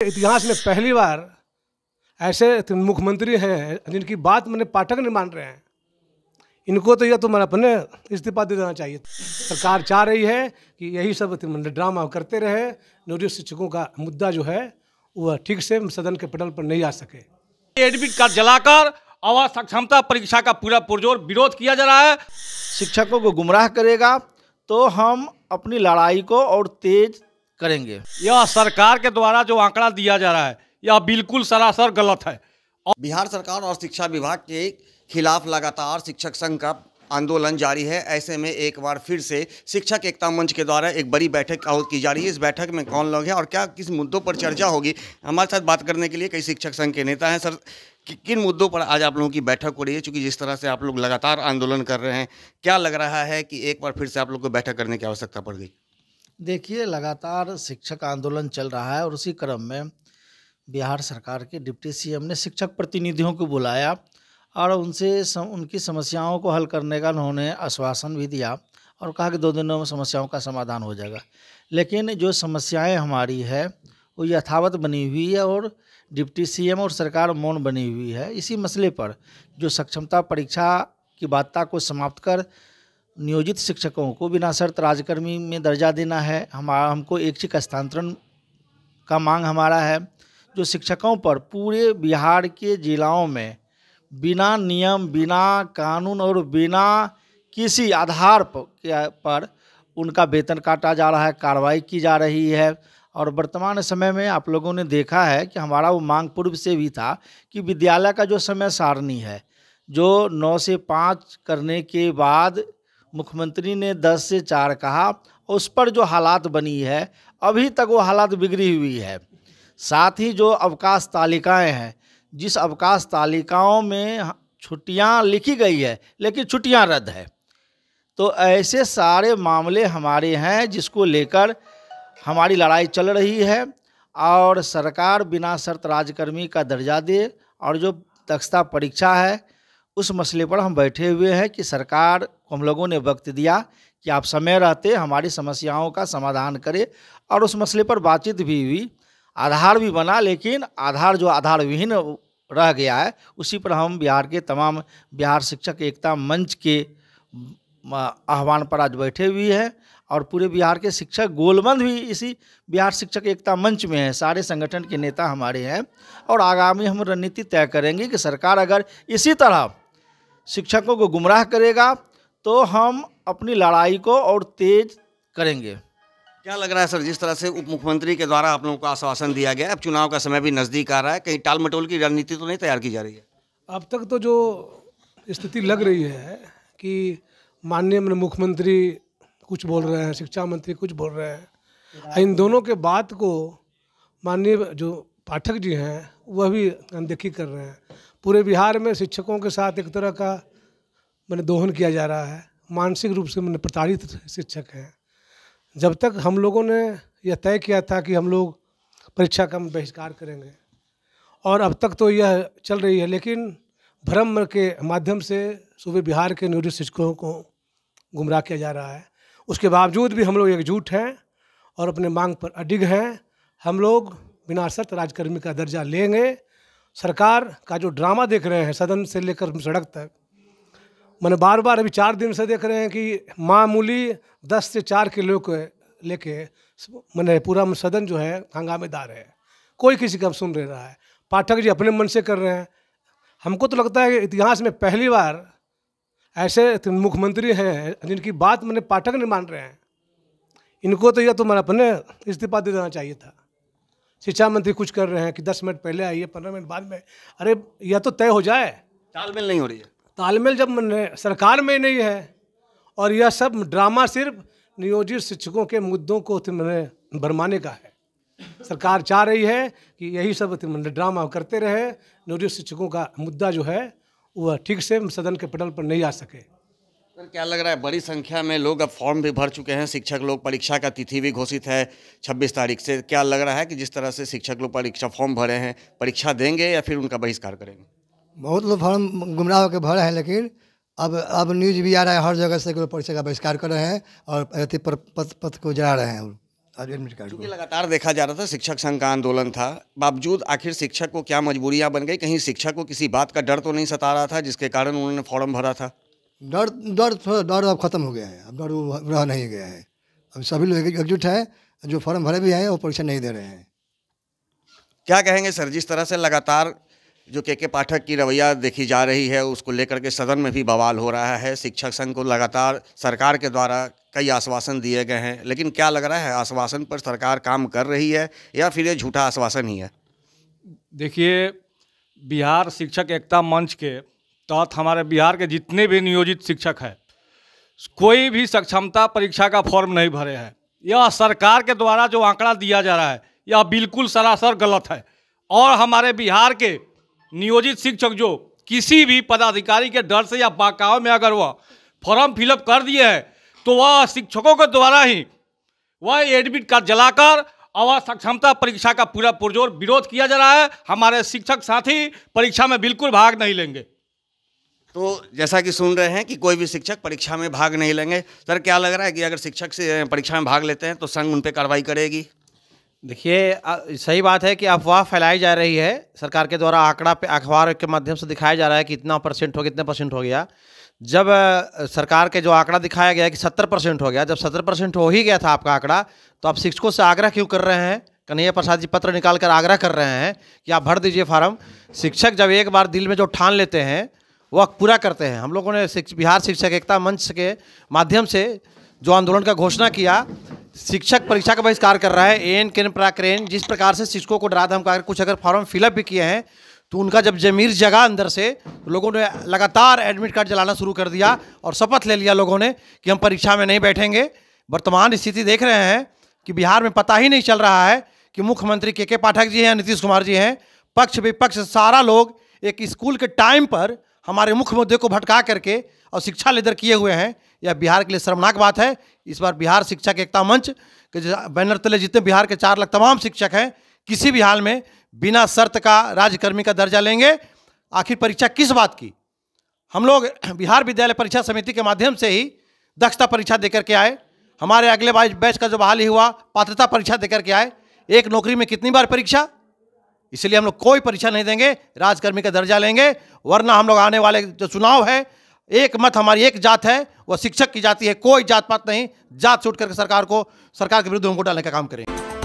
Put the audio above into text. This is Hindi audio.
इतिहास में पहली बार ऐसे मुख्यमंत्री हैं जिनकी बात मैंने पाठक नहीं मान रहे हैं। इनको तो यह मैंने अपने इस्तीफा दे देना चाहिए। सरकार चाह रही है कि यही सब ड्रामा करते रहे, नियोजित शिक्षकों का मुद्दा जो है वह ठीक से सदन के पटल पर नहीं आ सके। एडमिट कार्ड जलाकर और सक्षमता परीक्षा का पूरा पुरजोर विरोध किया जा रहा है। शिक्षकों को गुमराह करेगा तो हम अपनी लड़ाई को और तेज करेंगे। यह सरकार के द्वारा जो आंकड़ा दिया जा रहा है यह बिल्कुल सरासर गलत है। बिहार सरकार और शिक्षा विभाग के खिलाफ लगातार शिक्षक संघ का आंदोलन जारी है। ऐसे में एक बार फिर से शिक्षक एकता मंच के द्वारा एक बड़ी बैठक आयोजित की जा रही है। इस बैठक में कौन लोग हैं और क्या किस मुद्दों पर चर्चा होगी, हमारे साथ बात करने के लिए कई शिक्षक संघ के नेता हैं। सर, किन मुद्दों पर आज आप लोगों की बैठक हो रही है? क्योंकि जिस तरह से आप लोग लगातार आंदोलन कर रहे हैं, क्या लग रहा है कि एक बार फिर से आप लोग को बैठक करने की आवश्यकता पड़ गई? देखिए, लगातार शिक्षक आंदोलन चल रहा है और उसी क्रम में बिहार सरकार के डिप्टी सीएम ने शिक्षक प्रतिनिधियों को बुलाया और उनसे उनकी समस्याओं को हल करने का उन्होंने आश्वासन भी दिया और कहा कि 2 दिनों में समस्याओं का समाधान हो जाएगा। लेकिन जो समस्याएं हमारी है वो यथावत बनी हुई है और डिप्टी सीएम और सरकार मौन बनी हुई है। इसी मसले पर जो सक्षमता परीक्षा की बाध्यता को समाप्त कर नियोजित शिक्षकों को बिना शर्त राज्यकर्मी में दर्जा देना है। हमको ऐच्छिक हस्तांतरण का मांग हमारा है। जो शिक्षकों पर पूरे बिहार के जिलाओं में बिना नियम, बिना कानून और बिना किसी आधार पर उनका वेतन काटा जा रहा है, कार्रवाई की जा रही है। और वर्तमान समय में आप लोगों ने देखा है कि हमारा वो मांग पूर्व से भी था कि विद्यालय का जो समय सारणी है, जो 9 से 5 करने के बाद मुख्यमंत्री ने 10 से 4 कहा, उस पर जो हालात बनी है अभी तक वो हालात बिगड़ी हुई है। साथ ही जो अवकाश तालिकाएं हैं, जिस अवकाश तालिकाओं में छुट्टियां लिखी गई है लेकिन छुट्टियां रद्द है, तो ऐसे सारे मामले हमारे हैं जिसको लेकर हमारी लड़ाई चल रही है। और सरकार बिना शर्त राज्यकर्मी का दर्जा दे और जो दक्षता परीक्षा है उस मसले पर हम बैठे हुए हैं कि सरकार को हम लोगों ने वक्त दिया कि आप समय रहते हमारी समस्याओं का समाधान करें और उस मसले पर बातचीत भी हुई, आधार भी बना, लेकिन आधार जो आधार विहीन रह गया है उसी पर हम बिहार के तमाम बिहार शिक्षक एकता मंच के आह्वान पर आज बैठे हुए हैं और पूरे बिहार के शिक्षक गोलबंद भी इसी बिहार शिक्षक एकता मंच में है। सारे संगठन के नेता हमारे हैं और आगामी हम रणनीति तय करेंगे कि सरकार अगर इसी तरह शिक्षकों को गुमराह करेगा तो हम अपनी लड़ाई को और तेज करेंगे। क्या लग रहा है सर, जिस तरह से उप मुख्यमंत्री के द्वारा आप लोगों को आश्वासन दिया गया, अब चुनाव का समय भी नज़दीक आ रहा है, कहीं टाल मटोल की रणनीति तो नहीं तैयार की जा रही है? अब तक तो जो स्थिति लग रही है कि माननीय मुख्यमंत्री कुछ बोल रहे हैं, शिक्षा मंत्री कुछ बोल रहे हैं, इन दोनों के बात को माननीय जो पाठक जी हैं वह भी अनदेखी कर रहे हैं। पूरे बिहार में शिक्षकों के साथ एक तरह का दोहन किया जा रहा है। मानसिक रूप से प्रताड़ित शिक्षक हैं। जब तक हम लोगों ने यह तय किया था कि हम लोग परीक्षा का बहिष्कार करेंगे और अब तक तो यह चल रही है, लेकिन भ्रम के माध्यम से सूबे बिहार के नियोजित शिक्षकों को गुमराह किया जा रहा है। उसके बावजूद भी हम लोग एकजुट हैं और अपने मांग पर अडिग हैं। हम लोग बिना शर्त राज्यकर्मी का दर्जा लेंगे। सरकार का जो ड्रामा देख रहे हैं सदन से लेकर सड़क तक, मैंने बार बार अभी 4 दिन से देख रहे हैं कि मामूली 10 से 4 के लोग लेके पूरा सदन जो है हंगामेदार है, कोई किसी का सुन नहीं रहा है। पाठक जी अपने मन से कर रहे हैं। हमको तो लगता है कि इतिहास में पहली बार ऐसे मुख्यमंत्री हैं जिनकी बात मैंने पाठक नहीं मान रहे हैं। इनको तो यह मैंने अपने इस्तीफा दे देना चाहिए था। शिक्षा मंत्री कुछ कर रहे हैं कि 10 मिनट पहले आइए, 15 मिनट बाद में। अरे यह तो तय हो जाए। तालमेल नहीं हो रही है। तालमेल जब सरकार में नहीं है और यह सब ड्रामा सिर्फ नियोजित शिक्षकों के मुद्दों को भरमाने का है। सरकार चाह रही है कि यही सब ड्रामा करते रहे, नियोजित शिक्षकों का मुद्दा जो है वह ठीक से सदन के पटल पर नहीं आ सके। सर, क्या लग रहा है, बड़ी संख्या में लोग अब फॉर्म भी भर चुके हैं, शिक्षक लोग, परीक्षा का तिथि भी घोषित है 26 तारीख से। क्या लग रहा है कि जिस तरह से शिक्षक लोग परीक्षा फॉर्म भरे हैं, परीक्षा देंगे या फिर उनका बहिष्कार करेंगे? बहुत लोग फॉर्म गुमराह होकर भरे हैं, लेकिन अब न्यूज भी आ रहा है हर जगह से परीक्षा का बहिष्कार कर रहे हैं और पद को जला रहे हैं। एडमिट कार्ड क्योंकि को। लगातार देखा जा रहा था शिक्षक संघ का आंदोलन था, बावजूद आखिर शिक्षक को क्या मजबूरियां बन गई? कहीं शिक्षक को किसी बात का डर तो नहीं सता रहा था जिसके कारण उन्होंने फॉर्म भरा था? डर अब खत्म हो गया है, अब डर वो रह नहीं गया है। अब सभी लोग एकजुट हैं, जो फॉर्म भरे भी हैं वो परीक्षा नहीं दे रहे हैं। क्या कहेंगे सर, जिस तरह से लगातार जो के पाठक की रवैया देखी जा रही है उसको लेकर के सदन में भी बवाल हो रहा है। शिक्षक संघ को लगातार सरकार के द्वारा कई आश्वासन दिए गए हैं, लेकिन क्या लग रहा है, आश्वासन पर सरकार काम कर रही है या फिर ये झूठा आश्वासन ही है? देखिए, बिहार शिक्षक एकता मंच के तहत हमारे बिहार के जितने भी नियोजित शिक्षक हैं, कोई भी सक्षमता परीक्षा का फॉर्म नहीं भरे हैं। यह सरकार के द्वारा जो आंकड़ा दिया जा रहा है यह बिल्कुल सरासर गलत है। और हमारे बिहार के नियोजित शिक्षक जो किसी भी पदाधिकारी के डर से या बहकावे में अगर वह फॉर्म फिलअप कर दिए हैं तो वह शिक्षकों के द्वारा ही वह एडमिट कार्ड जलाकर और सक्षमता परीक्षा का पूरा पुरजोर विरोध किया जा रहा है। हमारे शिक्षक साथी परीक्षा में बिल्कुल भाग नहीं लेंगे। तो जैसा कि सुन रहे हैं कि कोई भी शिक्षक परीक्षा में भाग नहीं लेंगे। सर, क्या लग रहा है कि अगर शिक्षक से परीक्षा में भाग लेते हैं तो संघ उन पर कार्रवाई करेगी? देखिए, सही बात है कि अफवाह फैलाई जा रही है। सरकार के द्वारा आंकड़ा पे अखबार के माध्यम से दिखाया जा रहा है कि इतना परसेंट हो गया, इतने परसेंट हो गया। जब सरकार के जो आंकड़ा दिखाया गया कि 70% हो गया, जब 70% हो ही गया था आपका आंकड़ा, तो आप शिक्षकों से आग्रह क्यों कर रहे हैं? कन्हैया प्रसाद जी पत्र निकाल कर आग्रह कर रहे हैं कि आप भर दीजिए फार्म। शिक्षक जब एक बार दिल में जो ठान लेते हैं वह पूरा करते हैं। हम लोगों ने बिहार शिक्षक एकता मंच के माध्यम से जो आंदोलन का घोषणा किया, शिक्षक परीक्षा का बहिष्कार कर रहा है। एन केन प्राक्रेन जिस प्रकार से शिक्षकों को डरा धमका कर कुछ अगर फॉर्म फिलअप भी किए हैं तो उनका जब जमीर जगा अंदर से, तो लोगों ने लगातार एडमिट कार्ड जलाना शुरू कर दिया और शपथ ले लिया लोगों ने कि हम परीक्षा में नहीं बैठेंगे। वर्तमान स्थिति देख रहे हैं कि बिहार में पता ही नहीं चल रहा है कि मुख्यमंत्री के पाठक जी हैं, नीतीश कुमार जी हैं, पक्ष विपक्ष सारा लोग एक स्कूल के टाइम पर हमारे मुख्य मुद्दे को भटका करके और शिक्षा लेदर किए हुए हैं। यह बिहार के लिए शर्मनाक बात है। इस बार बिहार शिक्षक एकता मंच के बैनर तले जितने बिहार के 4 लाख तमाम शिक्षक हैं, किसी भी हाल में बिना शर्त का राज्यकर्मी का दर्जा लेंगे। आखिर परीक्षा किस बात की? हम लोग बिहार विद्यालय परीक्षा समिति के माध्यम से ही दक्षता परीक्षा देकर के आए। हमारे अगले बैच का जो बहाली हुआ पात्रता परीक्षा देकर के आए। एक नौकरी में कितनी बार परीक्षा? इसलिए हम लोग कोई परीक्षा नहीं देंगे, राज्यकर्मी का दर्जा लेंगे। वरना हम लोग आने वाले जो चुनाव है, एक मत हमारी एक जात है, वह शिक्षक की जाति है। कोई जात पात नहीं, जात से उठ करके सरकार के विरुद्ध हमको डालने का काम करेंगे।